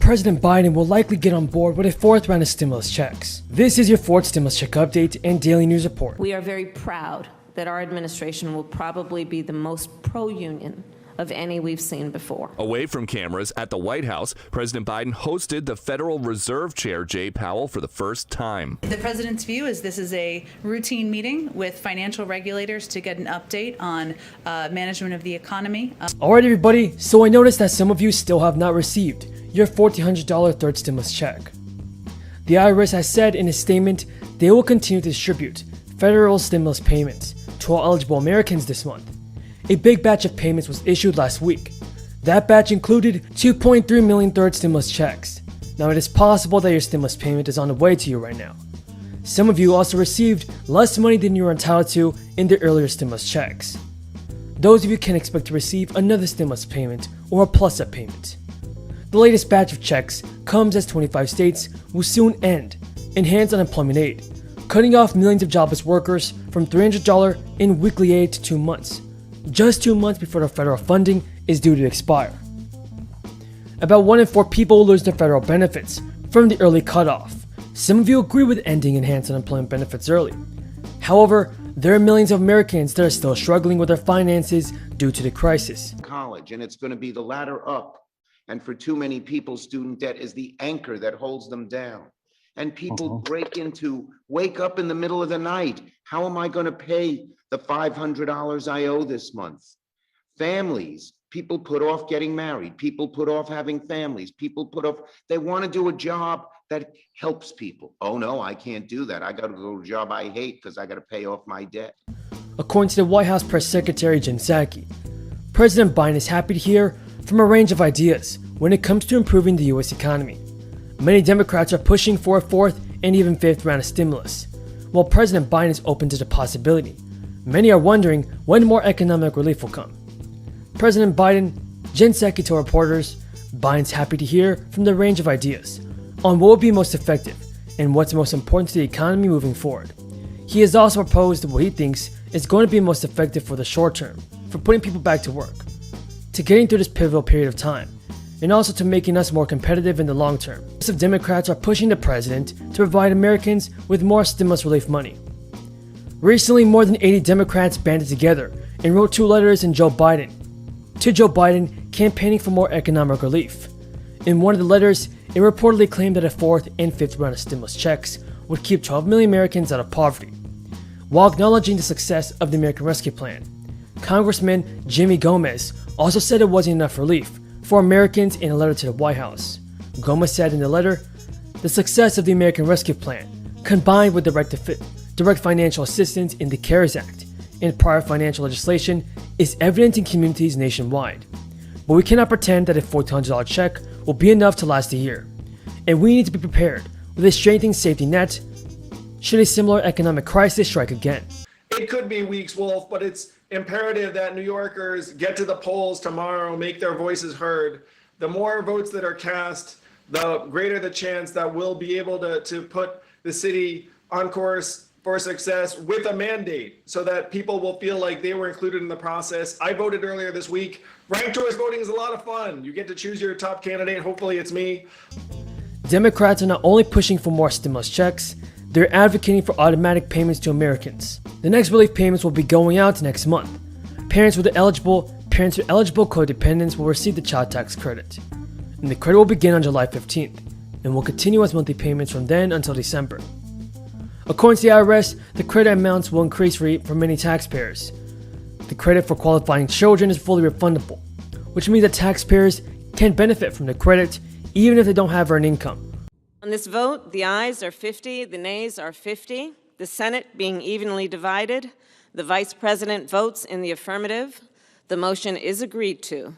President Biden will likely get on board with a fourth round of stimulus checks. This is your fourth stimulus check update and daily news report. We are very proud that our administration will probably be the most pro-union of any we've seen before. Away from cameras at the White House, President Biden hosted the Federal Reserve Chair Jay Powell for the first time. The president's view is this is a routine meeting with financial regulators to get an update on management of the economy. Alright everybody, so I noticed that some of you still have not received your $1,400 third stimulus check. The IRS has said in a statement they will continue to distribute federal stimulus payments to all eligible Americans this month. A big batch of payments was issued last week. That batch included 2.3 million third stimulus checks. Now it is possible that your stimulus payment is on the way to you right now. Some of you also received less money than you were entitled to in the earlier stimulus checks. Those of you can expect to receive another stimulus payment or a plus-up payment. The latest batch of checks comes as 25 states will soon end enhanced unemployment aid, cutting off millions of jobless workers from $300 in weekly aid to 2 months. Just 2 months before the federal funding is due to expire. About 1 in 4 people will lose their federal benefits from the early cutoff. Some of you agree with ending enhanced unemployment benefits early. However, there are millions of Americans that are still struggling with their finances due to the crisis. College, and it's going to be the ladder up. And for too many people, student debt is the anchor that holds them down. And people wake up in the middle of the night. How am I going to pay the $500 I owe this month? Families, people put off getting married. People put off having families. People put off, they want to do a job that helps people. Oh no, I can't do that. I got to go to a job I hate because I got to pay off my debt. According to the White House Press Secretary Jen Psaki, President Biden is happy to hear from a range of ideas when it comes to improving the U.S. economy. Many Democrats are pushing for a fourth and even fifth round of stimulus, while President Biden is open to the possibility. Many are wondering when more economic relief will come. President Biden, Jen Psaki told reporters, Biden's happy to hear from the range of ideas on what will be most effective and what's most important to the economy moving forward. He has also proposed what he thinks is going to be most effective for the short term, for putting people back to work, to getting through this pivotal period of time, and also to making us more competitive in the long term. Some Democrats are pushing the president to provide Americans with more stimulus relief money. Recently, more than 80 Democrats banded together and wrote 2 letters to Joe Biden campaigning for more economic relief. In one of the letters, it reportedly claimed that a fourth and fifth round of stimulus checks would keep 12 million Americans out of poverty. While acknowledging the success of the American Rescue Plan, Congressman Jimmy Gomez also said it wasn't enough relief for Americans in a letter to the White House. Gomez said in the letter, the success of the American Rescue Plan, combined with direct financial assistance in the CARES Act and prior financial legislation, is evident in communities nationwide. But we cannot pretend that a $1,400 check will be enough to last a year, and we need to be prepared with a strengthening safety net should a similar economic crisis strike again. It could be weeks, Wolf, but it's imperative that New Yorkers get to the polls tomorrow, make their voices heard. The more votes that are cast, the greater the chance that we'll be able to put the city on course for success with a mandate so that people will feel like they were included in the process. I voted earlier this week. Ranked choice voting is a lot of fun. You get to choose your top candidate. Hopefully it's me. Democrats are not only pushing for more stimulus checks, they're advocating for automatic payments to Americans. The next relief payments will be going out next month. Parents with eligible co-dependents will receive the child tax credit. And the credit will begin on July 15th and will continue as monthly payments from then until December. According to the IRS, the credit amounts will increase for many taxpayers. The credit for qualifying children is fully refundable, which means that taxpayers can benefit from the credit even if they don't have earned income. On this vote, the ayes are 50, the nays are 50, the Senate being evenly divided. The Vice President votes in the affirmative. The motion is agreed to.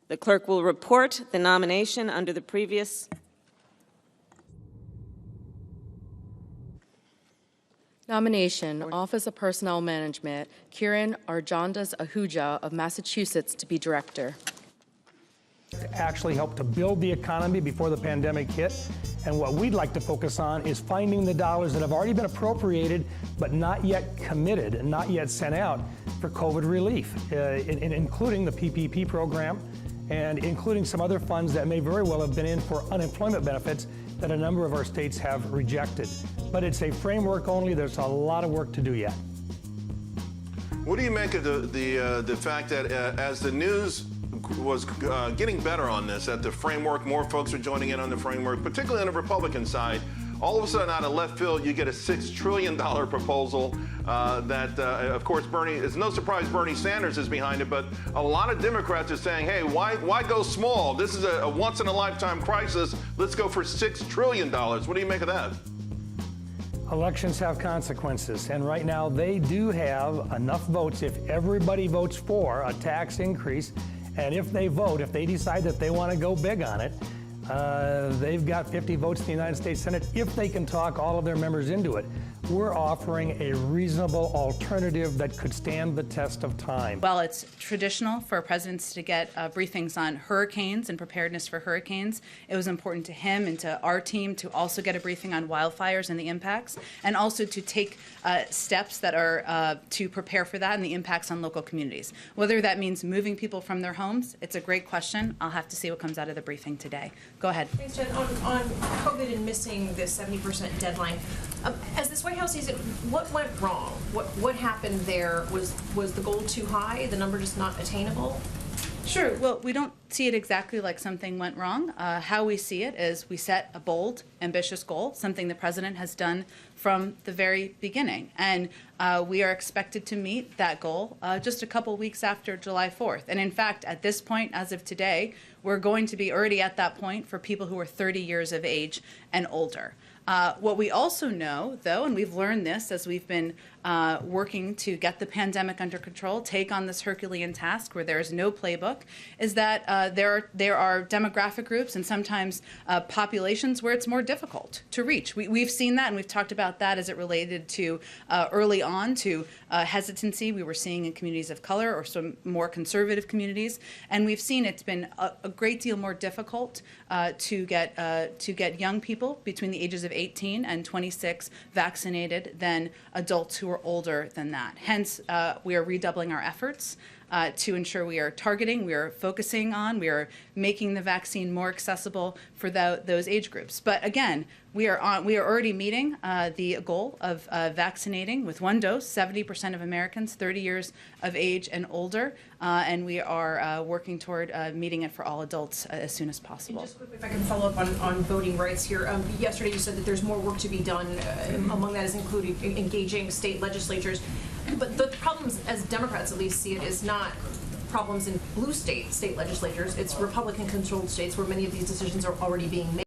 The clerk will report the nomination under the previous. Nomination, Office of Personnel Management, Kiran Arjandas Ahuja of Massachusetts to be Director. Actually helped to build the economy before the pandemic hit. And what we'd like to focus on is finding the dollars that have already been appropriated but not yet committed and not yet sent out for COVID relief, including the PPP program and including some other funds that may very well have been in for unemployment benefits that a number of our states have rejected. But it's a framework only. There's a lot of work to do yet. What do you make of the fact that as the news was getting better on this, at the framework, more folks are joining in on the framework, particularly on the Republican side, all of a sudden out of left field, you get a $6 trillion proposal that, of course, it's no surprise Bernie Sanders is behind it, but a lot of Democrats are saying, hey, why go small? This is a once-in-a-lifetime crisis. Let's go for $6 trillion. What do you make of that? Elections have consequences, and right now they do have enough votes if everybody votes for a tax increase, and if they decide that they want to go big on it, they've got 50 votes in the United States Senate if they can talk all of their members into it. We're offering a reasonable alternative that could stand the test of time. While it's traditional for presidents to get briefings on hurricanes and preparedness for hurricanes, it was important to him and to our team to also get a briefing on wildfires and the impacts, and also to take steps that are to prepare for that and the impacts on local communities. Whether that means moving people from their homes, it's a great question. I'll have to see what comes out of the briefing today. Go ahead. Thanks, Jen. On COVID and missing the 70% deadline, as this White House sees it, what went wrong? What happened there? Was the goal too high? The number just not attainable? Sure. Well, we don't see it exactly like something went wrong. How we see it is we set a bold, ambitious goal, something the president has done from the very beginning. And we are expected to meet that goal just a couple weeks after July 4th. And in fact, at this point, as of today, we're going to be already at that point for people who are 30 years of age and older. What we also know, though, and we've learned this as we've been working to get the pandemic under control, take on this Herculean task where there is no playbook, is that there are demographic groups and sometimes populations where it's more difficult to reach. We've seen that, and we've talked about that as it related to early on to hesitancy we were seeing in communities of color or some more conservative communities, and we've seen it's been a great deal more difficult to get young people between the ages of 18 and 26 vaccinated than adults who are older than that. Hence, we are redoubling our efforts to ensure we are targeting, we are focusing on, we are making the vaccine more accessible for those age groups. But again, we are already meeting the goal of vaccinating with one dose 70% of Americans 30 years of age and older, and we are working toward meeting it for all adults as soon as possible. And just quickly, if I can follow up on voting rights here. Yesterday you said that there's more work to be done. Among that is including engaging state legislatures. But the problems, as Democrats at least see it, is not problems in blue state legislatures. It's Republican-controlled states where many of these decisions are already being made.